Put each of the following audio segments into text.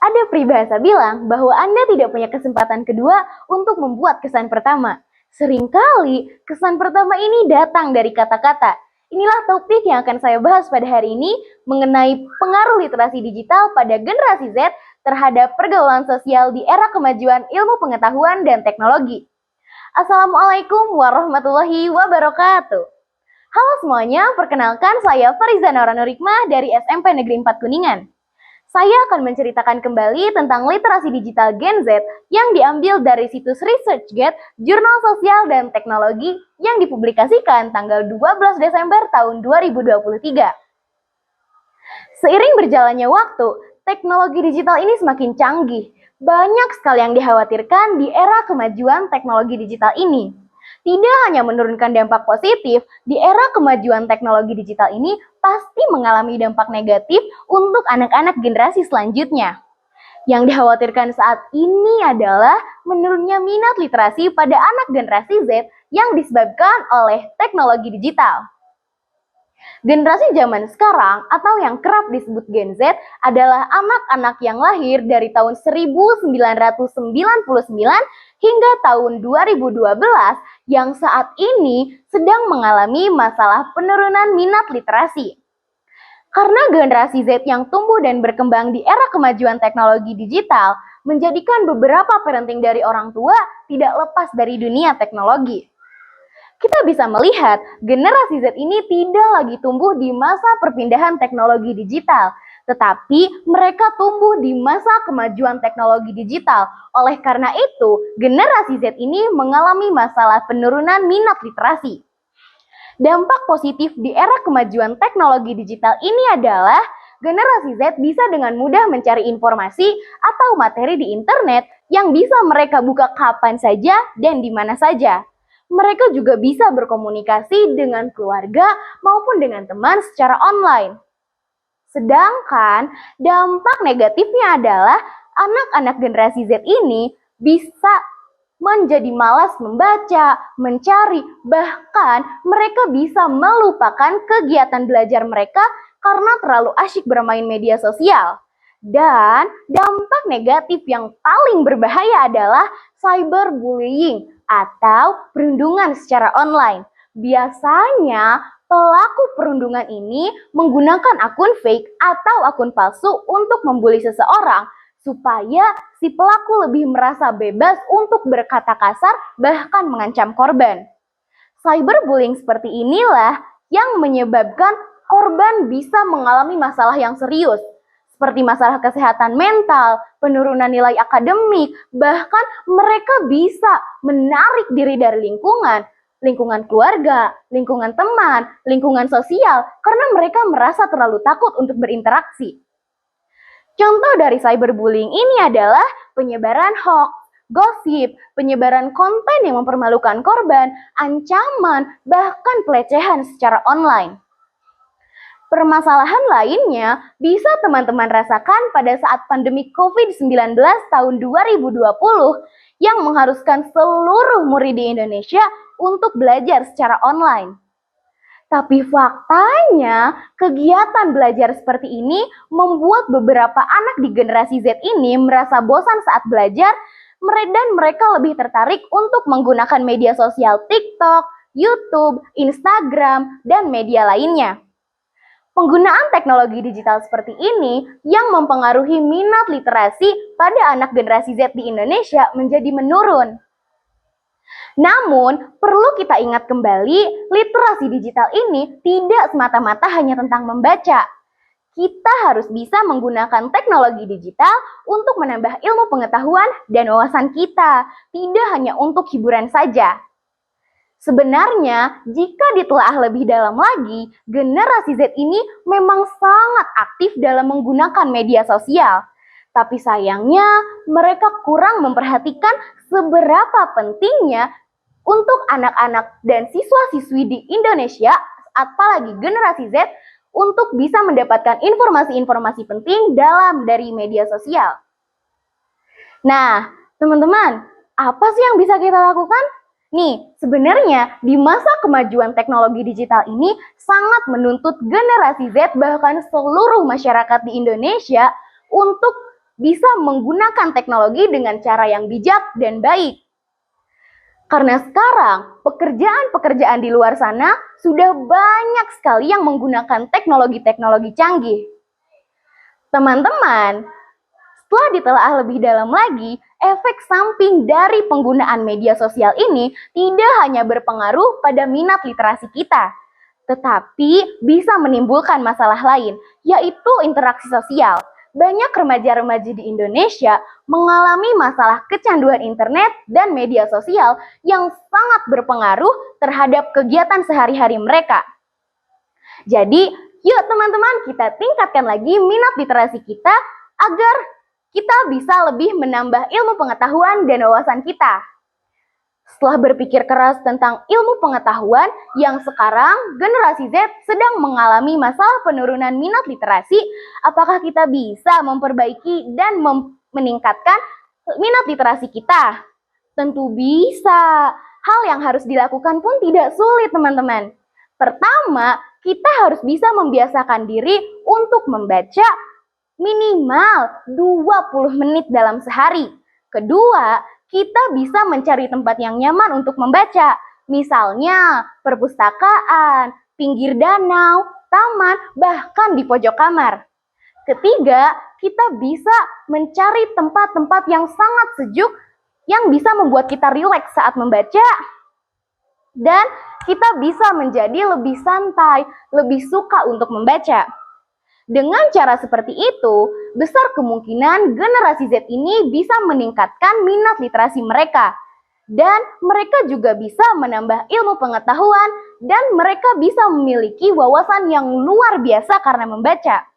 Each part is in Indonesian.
Ada peribahasa bilang bahwa Anda tidak punya kesempatan kedua untuk membuat kesan pertama. Seringkali kesan pertama ini datang dari kata-kata. Inilah topik yang akan saya bahas pada hari ini mengenai pengaruh literasi digital pada generasi Z terhadap pergaulan sosial di era kemajuan ilmu pengetahuan dan teknologi. Assalamualaikum warahmatullahi wabarakatuh. Halo semuanya, perkenalkan saya Fariza Nora Nurikmah dari SMP Negeri 4 Kuningan. Saya akan menceritakan kembali tentang literasi digital Gen Z yang diambil dari situs ResearchGate, Jurnal Sosial dan Teknologi yang dipublikasikan tanggal 12 Desember tahun 2023. Seiring berjalannya waktu, teknologi digital ini semakin canggih. Banyak sekali yang dikhawatirkan di era kemajuan teknologi digital ini. Tidak hanya menurunkan dampak positif, di era kemajuan teknologi digital ini pasti mengalami dampak negatif untuk anak-anak generasi selanjutnya. Yang dikhawatirkan saat ini adalah menurunnya minat literasi pada anak generasi Z yang disebabkan oleh teknologi digital. Generasi zaman sekarang atau yang kerap disebut Gen Z adalah anak-anak yang lahir dari tahun 1999 hingga tahun 2012 yang saat ini sedang mengalami masalah penurunan minat literasi. Karena generasi Z yang tumbuh dan berkembang di era kemajuan teknologi digital menjadikan beberapa parenting dari orang tua tidak lepas dari dunia teknologi. Kita bisa melihat generasi Z ini tidak lagi tumbuh di masa perpindahan teknologi digital, tetapi mereka tumbuh di masa kemajuan teknologi digital. Oleh karena itu, generasi Z ini mengalami masalah penurunan minat literasi. Dampak positif di era kemajuan teknologi digital ini adalah generasi Z bisa dengan mudah mencari informasi atau materi di internet yang bisa mereka buka kapan saja dan di mana saja. Mereka juga bisa berkomunikasi dengan keluarga maupun dengan teman secara online. Sedangkan dampak negatifnya adalah anak-anak generasi Z ini bisa menjadi malas membaca, mencari, bahkan mereka bisa melupakan kegiatan belajar mereka karena terlalu asyik bermain media sosial. Dan dampak negatif yang paling berbahaya adalah cyberbullying atau perundungan secara online. Biasanya pelaku perundungan ini menggunakan akun fake atau akun palsu untuk membuli seseorang supaya si pelaku lebih merasa bebas untuk berkata kasar bahkan mengancam korban. Cyberbullying seperti inilah yang menyebabkan korban bisa mengalami masalah yang serius, seperti masalah kesehatan mental, penurunan nilai akademik, bahkan mereka bisa menarik diri dari lingkungan keluarga, lingkungan teman, lingkungan sosial, karena mereka merasa terlalu takut untuk berinteraksi. Contoh dari cyberbullying ini adalah penyebaran hoax, gosip, penyebaran konten yang mempermalukan korban, ancaman, bahkan pelecehan secara online. Permasalahan lainnya bisa teman-teman rasakan pada saat pandemi COVID-19 tahun 2020 yang mengharuskan seluruh murid di Indonesia untuk belajar secara online. Tapi faktanya, kegiatan belajar seperti ini membuat beberapa anak di generasi Z ini merasa bosan saat belajar dan mereka lebih tertarik untuk menggunakan media sosial TikTok, YouTube, Instagram, dan media lainnya. Penggunaan teknologi digital seperti ini yang mempengaruhi minat literasi pada anak generasi Z di Indonesia menjadi menurun. Namun, perlu kita ingat kembali, literasi digital ini tidak semata-mata hanya tentang membaca. Kita harus bisa menggunakan teknologi digital untuk menambah ilmu pengetahuan dan wawasan kita, tidak hanya untuk hiburan saja. Sebenarnya, jika ditelaah lebih dalam lagi, generasi Z ini memang sangat aktif dalam menggunakan media sosial. Tapi sayangnya, mereka kurang memperhatikan seberapa pentingnya untuk anak-anak dan siswa-siswi di Indonesia, apalagi generasi Z, untuk bisa mendapatkan informasi-informasi penting dari media sosial. Nah, teman-teman, apa sih yang bisa kita lakukan? Nih, sebenarnya di masa kemajuan teknologi digital ini sangat menuntut generasi Z bahkan seluruh masyarakat di Indonesia untuk bisa menggunakan teknologi dengan cara yang bijak dan baik. Karena sekarang pekerjaan-pekerjaan di luar sana sudah banyak sekali yang menggunakan teknologi-teknologi canggih. Teman-teman, setelah ditelaah lebih dalam lagi, efek samping dari penggunaan media sosial ini tidak hanya berpengaruh pada minat literasi kita, tetapi bisa menimbulkan masalah lain, yaitu interaksi sosial. Banyak remaja-remaja di Indonesia mengalami masalah kecanduan internet dan media sosial yang sangat berpengaruh terhadap kegiatan sehari-hari mereka. Jadi, yuk teman-teman, kita tingkatkan lagi minat literasi kita agar kita bisa lebih menambah ilmu pengetahuan dan wawasan kita. Setelah berpikir keras tentang ilmu pengetahuan yang sekarang generasi Z sedang mengalami masalah penurunan minat literasi, apakah kita bisa memperbaiki dan meningkatkan minat literasi kita? Tentu bisa. Hal yang harus dilakukan pun tidak sulit, teman-teman. Pertama, kita harus bisa membiasakan diri untuk membaca minimal 20 menit dalam sehari. Kedua, kita bisa mencari tempat yang nyaman untuk membaca. Misalnya, perpustakaan, pinggir danau, taman, bahkan di pojok kamar. Ketiga, kita bisa mencari tempat-tempat yang sangat sejuk yang bisa membuat kita rileks saat membaca. Dan kita bisa menjadi lebih santai, lebih suka untuk membaca. Dengan cara seperti itu, besar kemungkinan generasi Z ini bisa meningkatkan minat literasi mereka. Dan mereka juga bisa menambah ilmu pengetahuan dan mereka bisa memiliki wawasan yang luar biasa karena membaca.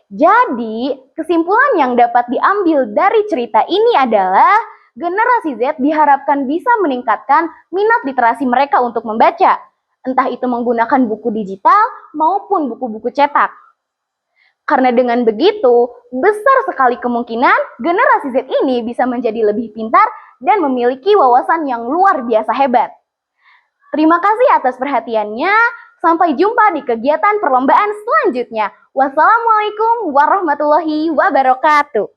Jadi, kesimpulan yang dapat diambil dari cerita ini adalah generasi Z diharapkan bisa meningkatkan minat literasi mereka untuk membaca, entah itu menggunakan buku digital maupun buku-buku cetak. Karena dengan begitu, besar sekali kemungkinan generasi Z ini bisa menjadi lebih pintar dan memiliki wawasan yang luar biasa hebat. Terima kasih atas perhatiannya. Sampai jumpa di kegiatan perlombaan selanjutnya. Wassalamualaikum warahmatullahi wabarakatuh.